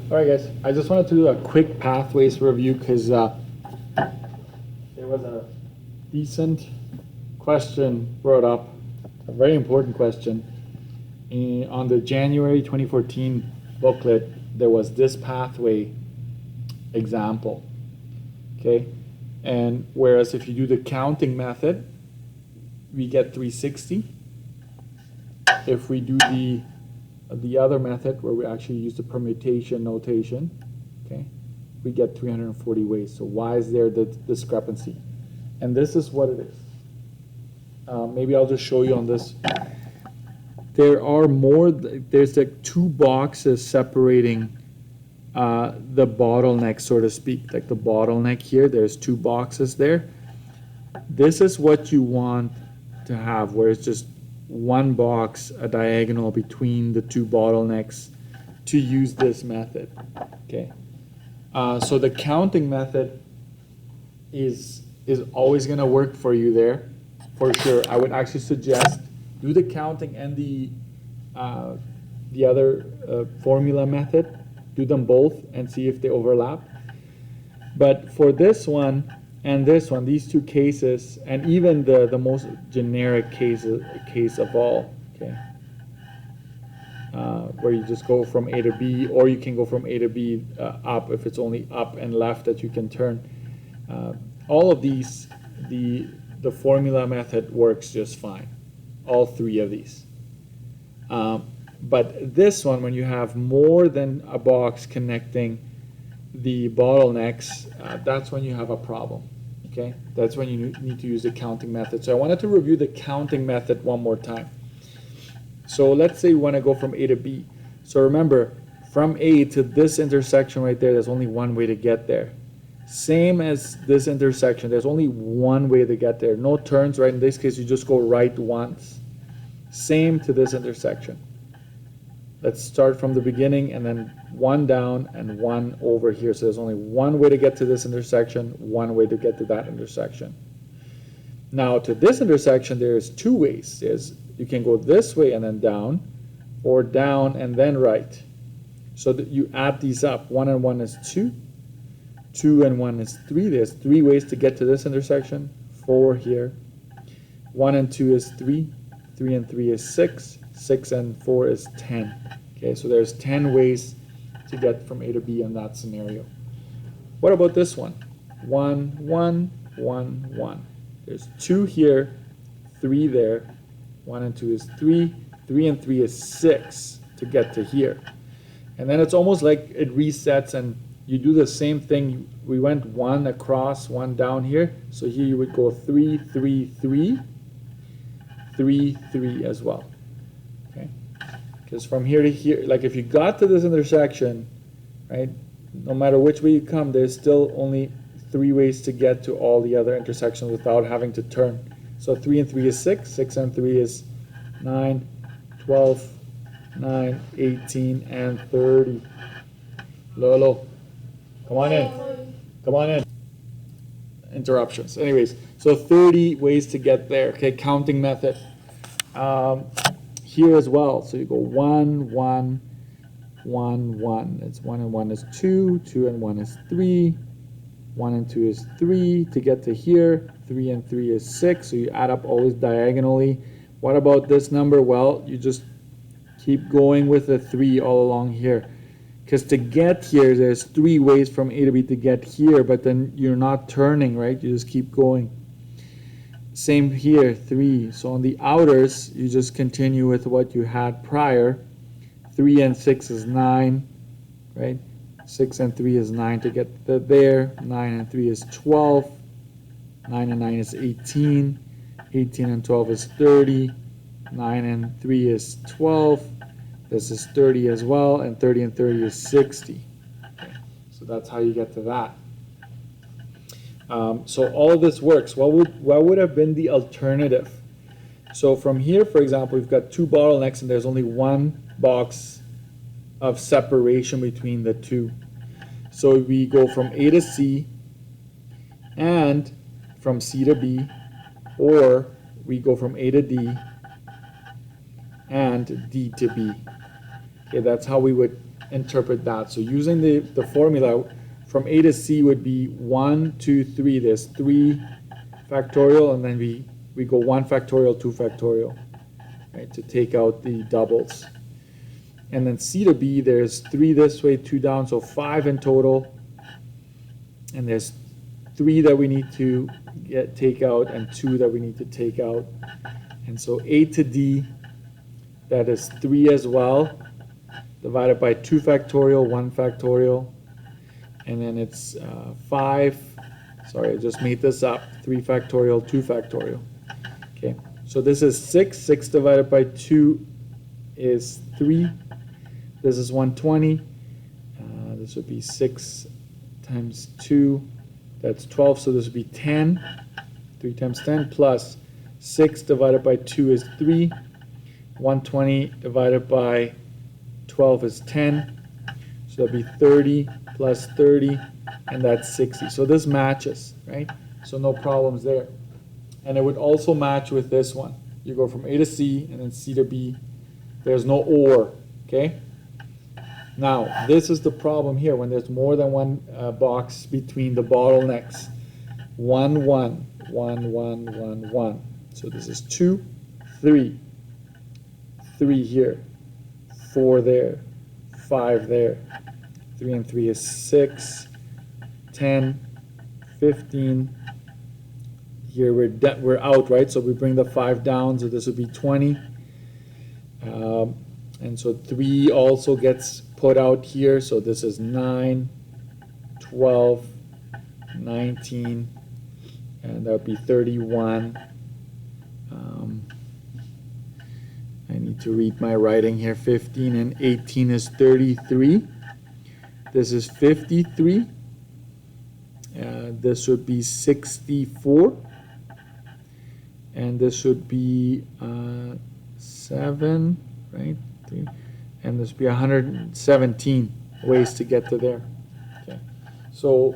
All right, guys, I just wanted to do a quick pathways review because there was a decent question brought up, a very important question. On the January 2014 booklet, there was this pathway example, okay? And whereas if you do the counting method, we get 360. If we do the other method where we actually use the permutation notation, okay, we get 340 ways. So why is there the discrepancy? And this is what it is. Maybe I'll just show you on this. There are more, there's like two boxes separating the bottleneck, so to speak. Like the bottleneck here, there's two boxes there. This is what you want to have, where it's just one box, a diagonal between the two bottlenecks to use this method, okay? So the counting method is always gonna work for you there, for sure. I would actually suggest do the counting and the other formula method, do them both and see if they overlap. But for this one and this one, these two cases, and even the most generic case of all, okay, where you just go from A to B, or you can go from A to B up if it's only up and left that you can turn. All of these, the formula method works just fine. All three of these. But this one, when you have more than a box connecting the bottlenecks, that's when you have a problem. Okay, that's when you need to use the counting method. So I wanted to review the counting method one more time. So let's say we want to go from A to B. So remember, from A to this intersection right there, there's only one way to get there. Same as this intersection, there's only one way to get there. No turns, right? In this case, you just go right once. Same to this intersection. Let's start from the beginning and then one down and one over here. So there's only one way to get to this intersection, one way to get to that intersection. Now to this intersection, there's two ways. You can go this way and then down, or down and then right. So that you add these up. 1 and 1 is 2. 2 and 1 is 3. There's 3 ways to get to this intersection. 4 here. 1 and 2 is 3. 3 and 3 is 6. 6 and 4 is 10. Okay, so there's 10 ways to get from A to B in that scenario. What about this one? 1, 1, 1, 1. There's 2 here, 3 there. 1 and 2 is 3. 3 and 3 is 6 to get to here. And then it's almost like it resets and you do the same thing. We went 1 across, 1 down here. So here you would go 3, 3, 3, 3, 3 as well. Okay, because from here to here, like if you got to this intersection, right, no matter which way you come, there's still only 3 ways to get to all the other intersections without having to turn. So 3 and 3 is 6, 6 and 3 is 9, 12, 9, 18, and 30. Lolo, come on in. Come on in. Interruptions. Anyways, so 30 ways to get there. Okay, counting method. Here as well. So you go 1, 1, 1, 1. It's 1 and 1 is 2. 2 and 1 is 3. 1 and 2 is 3 to get to here. 3 and 3 is 6. So you add up always diagonally. What about this number? Well, you just keep going with the 3 all along here. Because to get here, there's 3 ways from A to B to get here, but then you're not turning, right? You just keep going. Same here, 3. So on the outers, you just continue with what you had prior. 3 and 6 is 9, right? 6 and 3 is 9 to get there. 9 and 3 is 12. 9 and 9 is 18. 18 and 12 is 30. 9 and 3 is 12. This is 30 as well, and 30 and 30 is 60. Okay. So that's how you get to that. So all of this works. What would have been the alternative? So from here, for example, we've got 2 bottlenecks, and there's only 1 box of separation between the 2. So we go from A to C, and from C to B, or we go from A to D, and D to B. Okay, that's how we would interpret that. So using the formula from A to C would be 1, 2, 3. There's 3 factorial, and then we go 1 factorial, 2 factorial, right, to take out the doubles. And then C to B, there's 3 this way, 2 down, so 5 in total. And there's 3 that we need to take out and 2 that we need to take out. And so A to D, that is 3 as well, divided by 2 factorial, 1 factorial. And then it's 5, sorry, I just made this up, 3 factorial, 2 factorial. Okay, so this is 6. 6 divided by 2 is 3. This is 120. This would be 6 times 2. That's 12, so this would be 10. 3 times 10 plus 6 divided by 2 is 3. 120 divided by 12 is 10. So that'd be 30 plus 30, and that's 60. So this matches, right? So no problems there. And it would also match with this one. You go from A to C and then C to B. There's no OR, okay? Now, this is the problem here when there's more than one box between the bottlenecks. 1, 1, 1, 1, 1, 1. So this is 2, 3. 3 here, 4 there, 5 there. 3 and 3 is 6, 10, 15. Here we're out, right? So we bring the 5 down, so this would be 20. And so 3 also gets put out here, so this is 9, 12, 19, and that would be 31. I need to read my writing here. 15 and 18 is 33. This is 53. This would be 64. And this would be 7, right? 3. And this would be 117 ways to get to there. Okay. So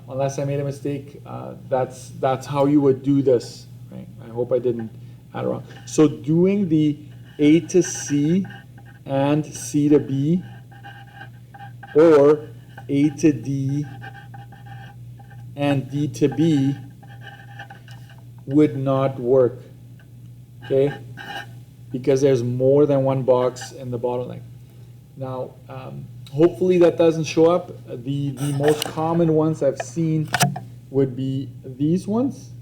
unless I made a mistake, that's how you would do this. Right? I hope I didn't add it wrong. So doing the A to C and C to B, or A to D and D to B would not work, okay? Because there's more than one box in the bottleneck. Now, hopefully that doesn't show up. The most common ones I've seen would be these ones,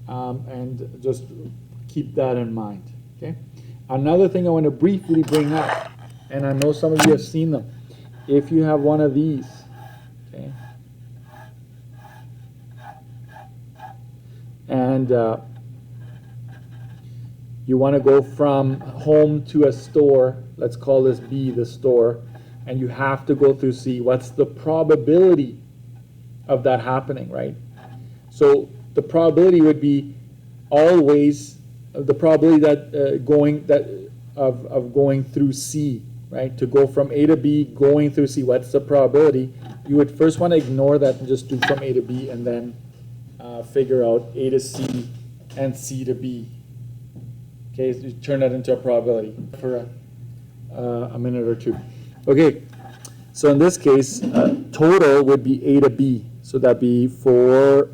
and just keep that in mind, okay? Another thing I want to briefly bring up, and I know some of you have seen them. If you have one of these, okay, and you want to go from home to a store, let's call this B, the store, and you have to go through C, what's the probability of that happening, right? So the probability would be always the probability that of going through C, right? To go from A to B, going through C, what's the probability? You would first want to ignore that and just do from A to B, and then figure out A to C and C to B. Okay, so you turn that into a probability for a minute or two. Okay, so in this case, total would be A to B. So that'd be 4,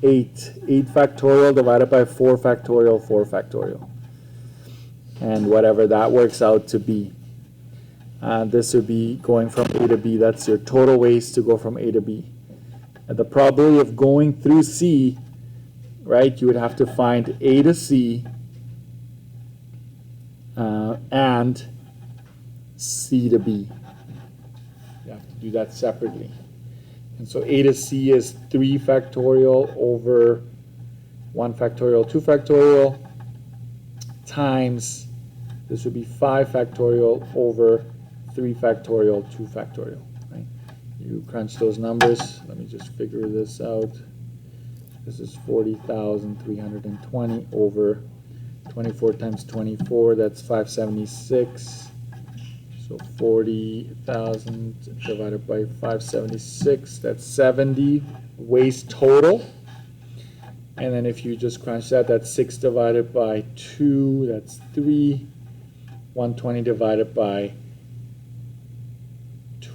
8. 8 factorial divided by 4 factorial, 4 factorial. And whatever that works out to be. This would be going from A to B. That's your total ways to go from A to B. And the probability of going through C, right, you would have to find A to C and C to B. You have to do that separately. And so A to C is 3 factorial over 1 factorial, 2 factorial, times, this would be 5 factorial over 3 factorial, 2 factorial. Right? You crunch those numbers. Let me just figure this out. This is 40,320 over 24 times 24, that's 576. So 40,000 divided by 576, that's 70 waste total. And then if you just crunch that, that's 6 divided by 2, that's 3. 120 divided by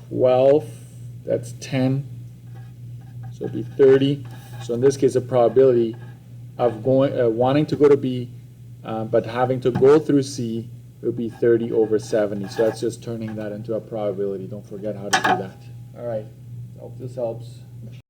12, that's 10, so it'd be 30. So in this case, the probability of wanting to go to B, but having to go through C would be 30 over 70. So that's just turning that into a probability. Don't forget how to do that. All right, hope this helps.